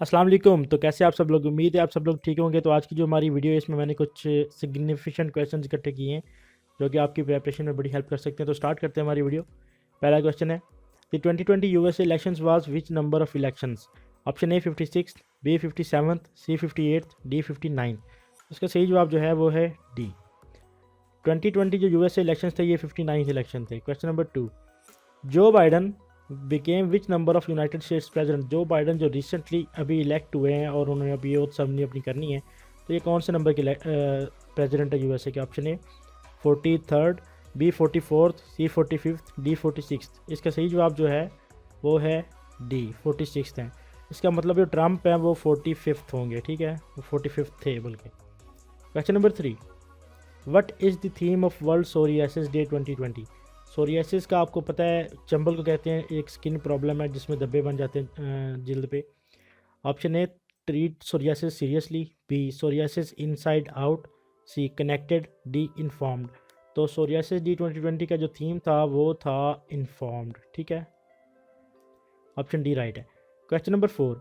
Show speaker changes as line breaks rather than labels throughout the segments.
अस्सलाम वालेकुम। तो कैसे आप सब लोग, उम्मीद है आप सब लोग ठीक होंगे। तो आज की जो हमारी वीडियो है इसमें मैंने कुछ सिग्निफिकेंट क्वेश्चंस इकट्ठे किए हैं जो कि आपकी प्रिपरेशन में बड़ी हेल्प कर सकते हैं। तो स्टार्ट करते हैं हमारी वीडियो। पहला क्वेश्चन है, the 2020 USA elections was which number of elections? Option A 56, B 57, C 58, D 59। इसका सही जवाब जो है वो है डी। 2020 जो यूएसए इलेक्शंस थे ये 59 इलेक्शन थे। क्वेश्चन नंबर 2, जो Biden became which number of United states president? जो बाइडन जो रिसेंटली अभी इलेक्ट हुए हैं और उन्होंने अभी ओथ सेरेमनी अपनी करनी है, तो ये कौन से नंबर के प्रेसिडेंट है यूएसए के? Option A 43rd, B 44th, C 45th, D 46th। इसका सही जवाब जो है वो है डी 46th है। इसका मतलब जो ट्रम्प है वो 45th होंगे, ठीक है, वो 45th थे बल्कि। Question number 3, what is the theme of world psoriasis day 2020? Psoriasis का आपको पता है, चंबल को कहते हैं, एक स्किन प्रॉब्लम है जिसमें धब्बे बन जाते हैं जिल्द पे। Option A treat psoriasis seriously, B psoriasis inside out, C connected, D informed. तो सोरियासिस डी 2020 का जो थीम था वो था इन्फॉर्म्ड, ठीक है, ऑप्शन डी राइट है। Question number 4,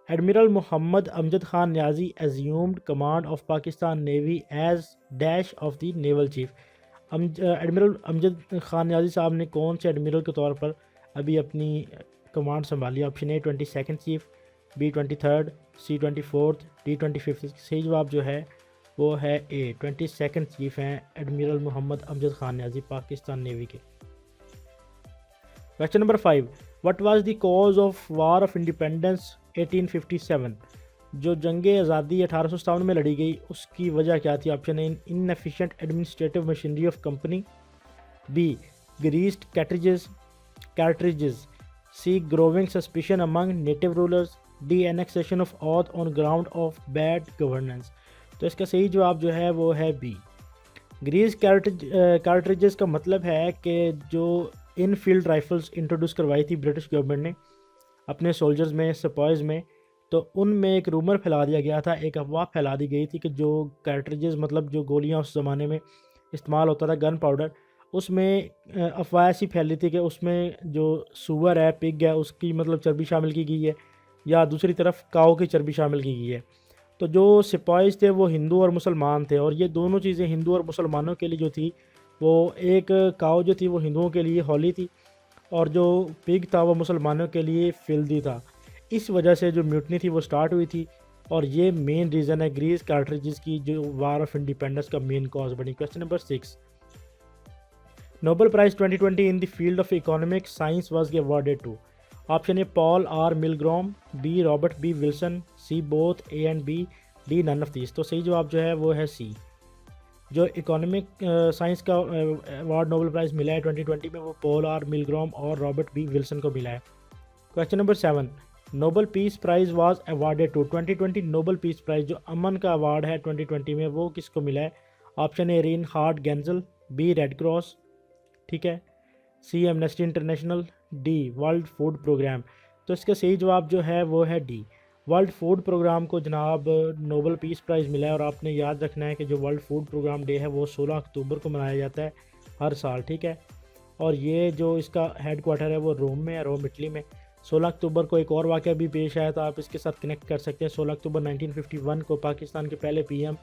admiral Mohammad Amjad Khan Niazi assumed command of Pakistan navy as dash of the naval chief. Admiral Amjad Khan Niazi sahab ने कौन से एडमिरल के तौर पर अभी अपनी कमांड संभाली? Option A 22nd chief, B 23rd, C 24th, D 25th। सही जवाब जो है वो है ए 22nd चीफ हैं एडमिरल मोहम्मद अमजद खान न्याजी पाकिस्तान नेवी के। Question number 5, what was the cause of war of independence 1857? जो जंग आज़ादी 1857 में लड़ी गई उसकी वजह क्या थी? Option A inefficient administrative machinery of company, B greased cartridges, C growing suspicion among native rulers, D annexation of Awadh on ground of bad governance. तो इसका सही जवाब जो है वो है बी ग्रीस कैटरिजेस का मतलब है कि जो इनफील्ड राइफल्स इंट्रोड्यूस करवाई थी ब्रिटिश गवर्नमेंट ने अपने सोल्जर्स में, सिपाहीज में, तो उनमें एक रूमर फैला दिया गया था, एक अफवाह फैला दी गई थी कि जो कैटरिजेस मतलब जो गोलियां उस ज़माने में इस्तेमाल होता था, गन पाउडर, उसमें अफवाह ऐसी फैली थी कि उसमें जो सूअर है, पिग है, उसकी मतलब चर्बी शामिल की गई है, या दूसरी तरफ काऊ की चर्बी शामिल की गई है। तो जो सिपाहीज थे वो हिंदू और मुसलमान थे, और ये दोनों चीज़ें हिंदू और मुसलमानों के लिए जो थी, वो एक काऊ जो थी वो हिंदुओं के लिए हॉली थी और जो पिग था वो मुसलमानों के लिए फिल्दी था। इस वजह से जो म्यूटनी थी वो स्टार्ट हुई थी, और ये मेन रीज़न है ग्रीस कार्ट्रिजेस की जो वार ऑफ इंडिपेंडेंस का मेन कॉज बनी। Question number 6, Nobel prize 2020 in the field of economic science was awarded to? Option A Paul R Milgrom, B Robert B Wilson, C both A and B, D none of this. तो सही जवाब जो है वो है C. जो economic science का award Nobel prize मिला है 2020 में वो पॉल आर मिलग्रॉम और रॉबर्ट बी विल्सन को मिला है। Question number 7, Nobel peace prize was awarded to? 2020 Nobel peace prize जो अमन का अवार्ड है 2020 में वो किसको मिला है? Option A Reinhard Genzel, B Red Cross, ठीक है, C Amnesty International, D World Food Programme. तो इसका सही जवाब जो है वो है डी वर्ल्ड फूड प्रोग्राम को जनाब नोबेल पीस प्राइज़ मिला है। और आपने याद रखना है कि जो वर्ल्ड फूड प्रोग्राम डे है वो 16 अक्टूबर को मनाया जाता है हर साल, ठीक है, और ये जो इसका हेड क्वार्टर है वो रोम में है, रोम इटली में। 16 अक्टूबर को एक और वाक़या भी पेश आया था, आप इसके साथ कनेक्ट कर सकते हैं। 16 अक्टूबर 1951 को पाकिस्तान के पहले पीएम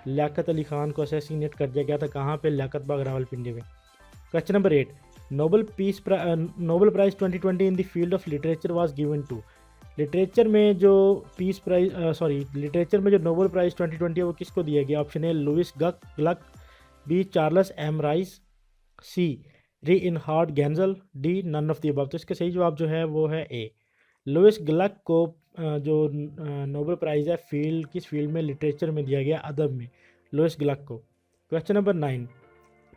लियाकत अली ख़ान को असैसिनेट कर दिया गया था। कहाँ पे? लियाकत बाग रावलपिंडी में। Question number 8, Nobel prize 2020 in the field of literature was given to? Literature में जो लिटरेचर में जो नोबेल प्राइज़ 2020 है वो किसको दिया गया? Option A Louise Gluck, B Charles M Rice, C Reinhard Genzel, D none of the above. तो इसका सही जवाब जो है वो है ए लुइस ग्लक को जो नोबेल प्राइज़ है किस फील्ड में? लिटरेचर में दिया गया, अदब में, लुइस ग्लक को। Question number 9,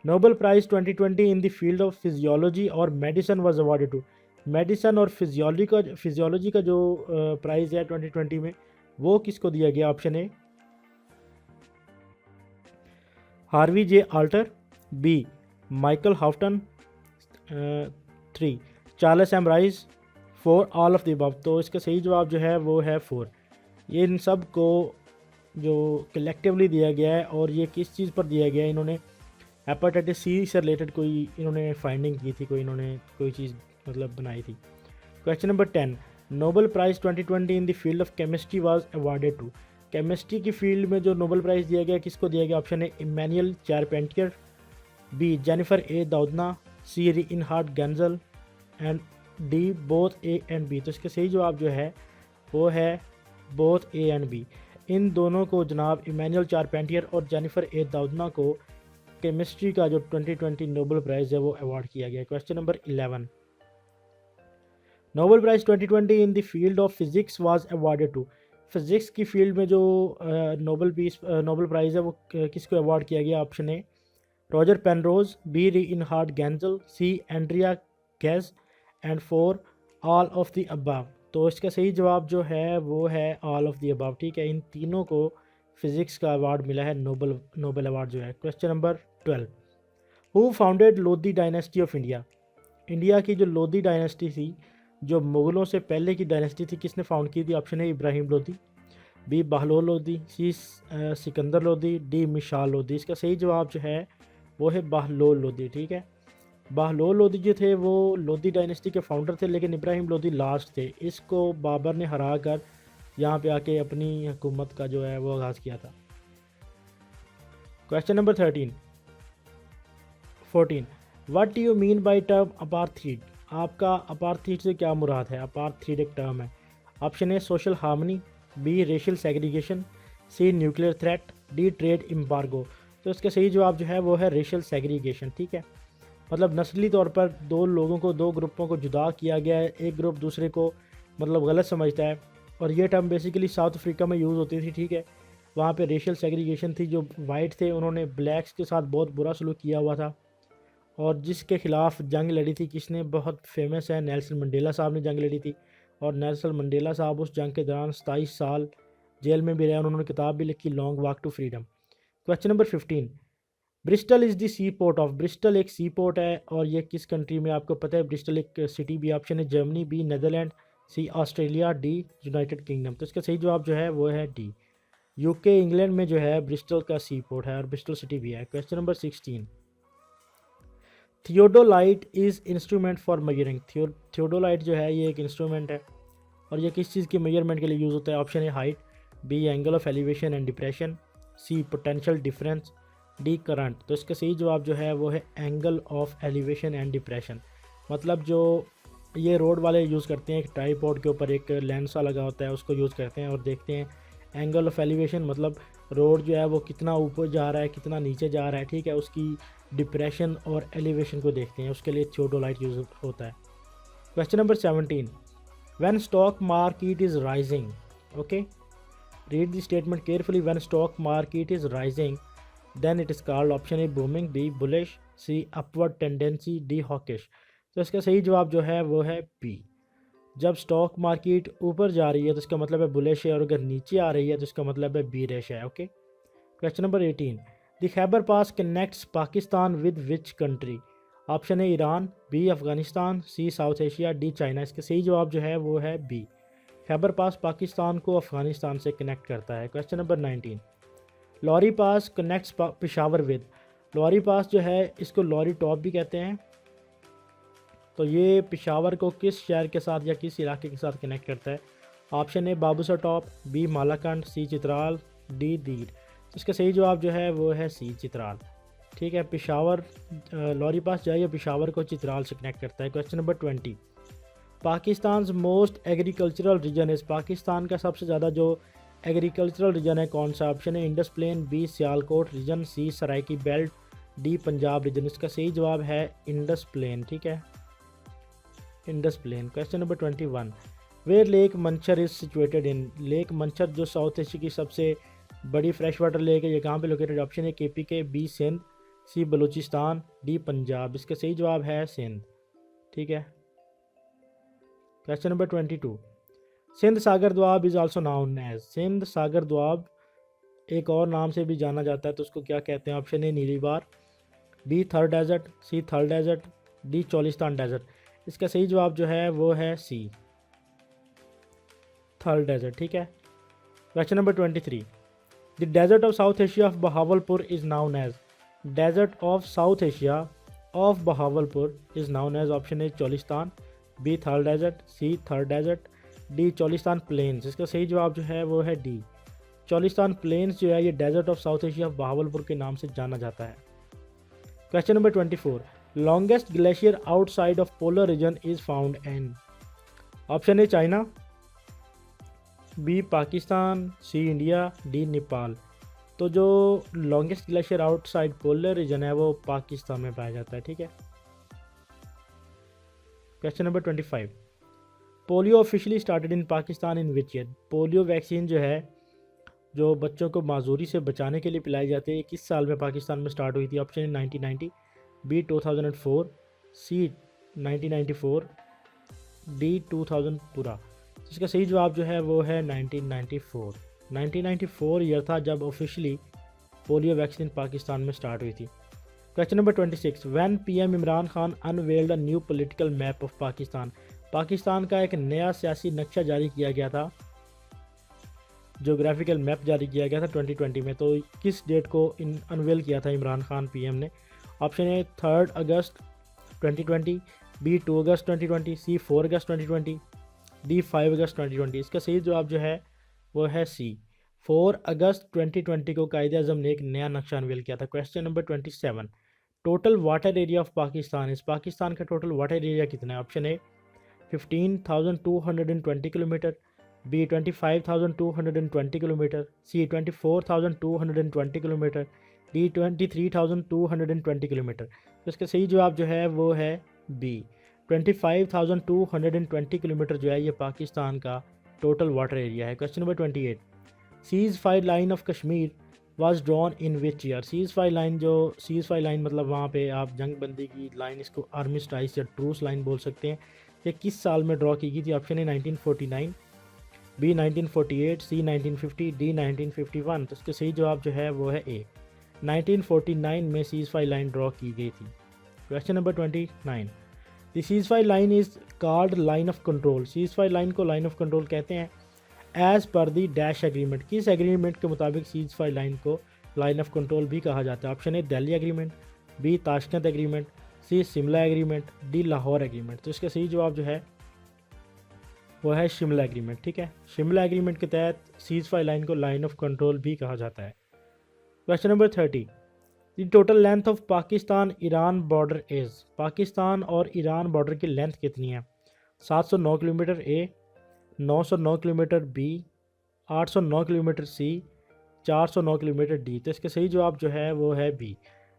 Nobel prize 2020 in the field of physiology or medicine was awarded to? Medicine और फिजियोलॉजी का जो प्राइज़ है 2020 में वो किसको दिया गया? Option A Harvey J Alter, B Michael Houghton, 3 Charles M Rice, 4 all of the above. तो इसका सही जवाब जो है वो है 4। ये इन सब को जो कलेक्टिवली दिया गया है, और ये किस चीज़ पर दिया गया है? इन्होंने हेपेटाइटिस सी से रिलेटेड कोई इन्होंने फाइंडिंग की थी, कोई इन्होंने कोई चीज़ मतलब बनाई थी। Question number 10, Nobel prize 2020 in the field of chemistry was awarded to. Chemistry की फील्ड में जो नोबेल प्राइज़ दिया गया किसको दिया गया? Option A Emmanuelle Charpentier, B Jennifer A Doudna, C Reinhard Genzel and D both A and B. तो इसका सही जवाब जो है वो है बोथ ए एंड बी। इन दोनों को जनाब इमैनुअल चारपेंटियर और जेनिफर ए दाउदना को केमिस्ट्री का जो 2020 नोबेल प्राइज़ है वो अवार्ड किया गया। Question number 11, Nobel prize 2020 in the field of physics was awarded to. Physics की फील्ड में जो नोबेल प्राइज़ है वो किसको अवार्ड किया गया? Option A Roger Penrose, B Reinhard Genzel, C Andrea Ghez and four all of the above. तो इसका सही जवाब जो है वो है ऑल ऑफ द अबव। ठीक है, इन तीनों को फिज़िक्स का अवार्ड मिला है, नोबेल अवार्ड जो है। Question number 12, who founded Lodhi dynasty of India. India की जो लोधी डायनेस्टी थी, जो मुग़लों से पहले की डायनेस्टी थी, किसने फाउंड की थी? ऑप्शन है इब्राहिम लोधी, बी बहलोल लोधी, सी सिकंदर लोधी, डी मिशाल लोधी। इसका सही जवाब जो है वो है बहलोल लोधी। ठीक है, बहलोल लोधी जो थे वो लोधी डायनेस्टी के फाउंडर थे, लेकिन इब्राहिम लोधी लास्ट थे। इसको बाबर ने हरा कर यहाँ पे आके अपनी हुकूमत का जो है वो आगाज़ किया था। Question number 14, what do you mean by term apartheid. आपका अपार्थीड से क्या मुराद है? अपार्थीड एक टर्म है। Option A social harmony, B racial segregation, C nuclear threat, D trade embargo. तो इसका सही जवाब जो है वो है रेशियल सेग्रीगेशन। ठीक है, मतलब नस्ली तौर पर दो लोगों को, दो ग्रुपों को जुदा किया गया है, एक ग्रुप दूसरे को मतलब गलत समझता है, और ये टर्म बेसिकली साउथ अफ्रीका में यूज़ होती थी। ठीक है, वहाँ पे रेशियल सेग्रीगेशन थी, जो वाइट थे उन्होंने ब्लैक्स के साथ बहुत बुरा सलूक किया हुआ था, और जिसके ख़िलाफ़ जंग लड़ी थी किसने? बहुत फेमस है, नेल्सन मंडेला साहब ने जंग लड़ी थी। और नेल्सन मंडेला साहब उस जंग के दौरान 27 साल जेल में भी रहे, उन्होंने किताब भी लिखी long walk to freedom. Question number 15, Bristol is the sea port of. Bristol एक सी पोर्ट है और ये किस कंट्री में? आपको पता है ब्रिस्टल एक सिटी भी। ऑप्शन है जर्मनी, बी नीदरलैंड, सी ऑस्ट्रेलिया, डी यूनाइटेड किंगडम। तो इसका सही जवाब जो है वो है डी, यूके इंग्लैंड में जो है ब्रिस्टल का सी पोर्ट है और ब्रिस्टल सिटी भी है। Question number 16, theodolite is instrument for measuring. Theodolite जो है ये एक इंस्ट्रूमेंट है और ये किस चीज़ की मेजरमेंट के लिए यूज़ होता है? ऑप्शन है height, B angle of elevation and depression, C potential difference, D current. तो इसका सही जवाब जो है वो है angle of elevation and depression. मतलब जो ये रोड वाले यूज़ करते हैं, एक ट्राइपॉड के ऊपर एक लेंस सा लगा होता है, उसको यूज़ करते हैं और देखते हैं एंगल ऑफ एलिवेशन, मतलब रोड जो है वो कितना ऊपर जा रहा है, कितना नीचे जा रहा है। ठीक है, उसकी डिप्रेशन और एलिवेशन को देखते हैं, उसके लिए थियोडोलाइट यूज़ होता है। Question number 17, when stock market is rising, okay, read the statement carefully. When stock market is rising then it is called, option A booming, B bullish, C upward tendency, D hawkish. तो इसका सही जवाब जो है वो है B. जब stock market ऊपर जा रही है तो इसका मतलब है बुलिश है, और अगर नीचे आ रही है तो इसका मतलब है बीरिश है। Okay, question number 18, the Khyber pass connects Pakistan with which country? Option है ईरान, बी अफ़गानिस्तान, सी साउथ एशिया, डी चाइना। इसका सही जवाब जो है वो है बी, खैबर पास पाकिस्तान को अफ़गानिस्तान से कनेक्ट करता है। Question number 19, Lowari pass connects Peshawar with. Lowari pass जो है इसको लॉरी टॉप भी कहते हैं, तो ये पेशावर को किस शहर के साथ या किस इलाके के साथ कनेक्ट करता है? Option A Babusar Top, B Malakand, C Chitral, D Dir. तो इसका सही जवाब जो है वो है सी चित्राल। ठीक है, पेशावर लॉरी पास जो है ये पेशावर को चित्राल से कनेक्ट करता है। Question number 20, Pakistan most agricultural region is. Pakistan का सबसे ज़्यादा जो एग्रीकल्चरल रीजन है कौन सा? ऑप्शन है Indus plain, B Sialkot region, C Saraiki belt, D Punjab region. इसका सही जवाब है इंडस प्लेन। ठीक है, Indus plain. Question number 21, where lake Manchar is situated in. Lake Manchar जो साउथ एशिया की सबसे बड़ी फ्रेश वाटर लेक है, ये कहाँ पे लोकेटेड? ऑप्शन है KPK, B Sindh, C Balochistan, D Punjab. इसका सही जवाब है सिंध। ठीक है, question number 22, Sindh Sagar Doab is also known as. Sindh Sagar Doab एक और नाम से भी जाना जाता है, तो उसको क्या कहते हैं? ऑप्शन ए नीलीबार, बी थर डेजर्ट, सी थल डेजर्ट, डी चोलिस्तान डेजर्ट। इसका सही जवाब जो है वो है सी, थल डेजर्ट। ठीक है, question number 23, the desert of South Asia of Bahawalpur is known as. Desert of South Asia of Bahawalpur is known as. Option A Cholistan, B Thal desert, C Thar desert, D Cholistan planes. इसका सही जवाब जो है वो है डी चोलिस्तान प्लेन्स जो है ये desert of South Asia Bahawalpur के नाम से जाना जाता है। Question number 24, longest glacier outside of polar region is found in. Option A China, B Pakistan, C India, D Nepal. तो जो longest glacier outside polar region है वो पाकिस्तान में पाया जाता है। ठीक है। Question number 25, polio officially started in Pakistan in which year. Polio vaccine जो है जो बच्चों को माजूरी से बचाने के लिए पिलाई जाती है किस साल में पाकिस्तान में स्टार्ट हुई थी। Option A 1990, B 2004, C 1994, D 2000 पूरा। इसका सही जवाब जो है वो है 1994। 1994 ईयर था जब ऑफिशियली पोलियो वैक्सीन पाकिस्तान में स्टार्ट हुई थी। Question number 26, when PM Imran Khan unveiled a new political map of Pakistan. Pakistan का एक नया सियासी नक्शा जारी किया गया था, जोग्राफिकल मैप जारी किया गया था 2020 में। तो किस डेट को अनवेल किया था इमरान खान पीएम ने। Option A 3 August 2020, B 2 August 2020, C 4 August 2020, D 5 August 2020। इसका सही जवाब जो है वो है सी 4 अगस्त 2020 को कायदे आज़म ने एक नया नक्शा अनवेल किया था। Question number 27, total water area of Pakistan. इस पाकिस्तान का टोटल वाटर एरिया कितना है। Option A 15,220 kilometre, B 25,220 kilometre, C 24,220 kilometre, D 23,220 kilometre. तो इसका सही जवाब जो है वो है बी 25,220 किलोमीटर जो है ये पाकिस्तान का टोटल वाटर एरिया है। Question number 28, seize fire line of Kashmir was drawn in which year. Seize fire line मतलब वहाँ पे आप जंग बंदी की लाइन, इसको आर्मिस्टाइज या ट्रूस लाइन बोल सकते हैं। ये किस साल में ड्रॉ की गई थी। Option A 1949, B 1948, C 1950, D 1951। तो इसका सही जवाब जो है वो है ए 1949 में सीज़ फायर लाइन ड्रॉ की गई थी। Question number 29, the cease fire line is called line of control. Cease fire line को लाइन ऑफ कंट्रोल कहते हैं as per the dash agreement. किस एग्रीमेंट के मुताबिक सीज़ फायर लाइन को लाइन ऑफ कंट्रोल भी कहा जाता है। Option A Delhi agreement, B Tashkent agreement, C Shimla agreement, D Lahore agreement. तो इसका सही जवाब जो है वो है शिमला एग्रीमेंट। ठीक है। शिमला एग्रीमेंट के तहत सीज़ फायर लाइन को लाइन ऑफ कंट्रोल भी कहा जाता है। Question number 30, the total length of Pakistan Iran border is. Pakistan और ईरान बॉर्डर की लेंथ कितनी है। 709 किलोमीटर ए, 909 किलोमीटर बी, 809 किलोमीटर सी, 409 किलोमीटर डी। तो इसका सही जवाब जो है वो है बी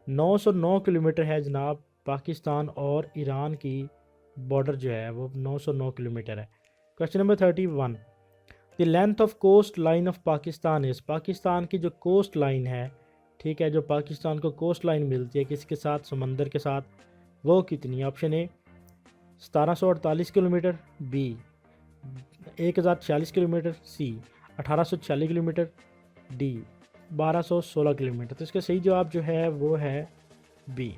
909 किलोमीटर है जनाब। पाकिस्तान और ईरान की बॉर्डर जो है वो 909 किलोमीटर है। Question number 31, the length of coast line of Pakistan is. Pakistan की जो कोस्ट लाइन है, ठीक है, जो पाकिस्तान को कोस्ट लाइन मिलती है किसके साथ, समंदर के साथ, वो कितनी है। Option A 1748 kilometre, B 1046 kilometre, C 1846 kilometre, D 1216 kilometre. तो इसका सही जवाब जो है वो है बी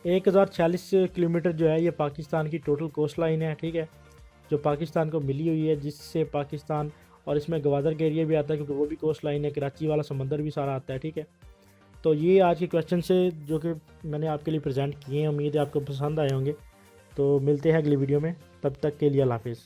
1046 किलोमीटर जो है ये पाकिस्तान की टोटल कोस्ट लाइन है। ठीक है, जो पाकिस्तान को मिली हुई है, जिससे पाकिस्तान, और इसमें गवादर का एरिया भी आता है क्योंकि वो भी कोस्ट लाइन है, कराची वाला समंदर भी सारा आता है। ठीक है, तो ये आज के क्वेश्चन से जो कि मैंने आपके लिए प्रेजेंट किए हैं, उम्मीद है आपको पसंद आए होंगे। तो मिलते हैं अगली वीडियो में, तब तक के लिए अल्लाह हाफिज़।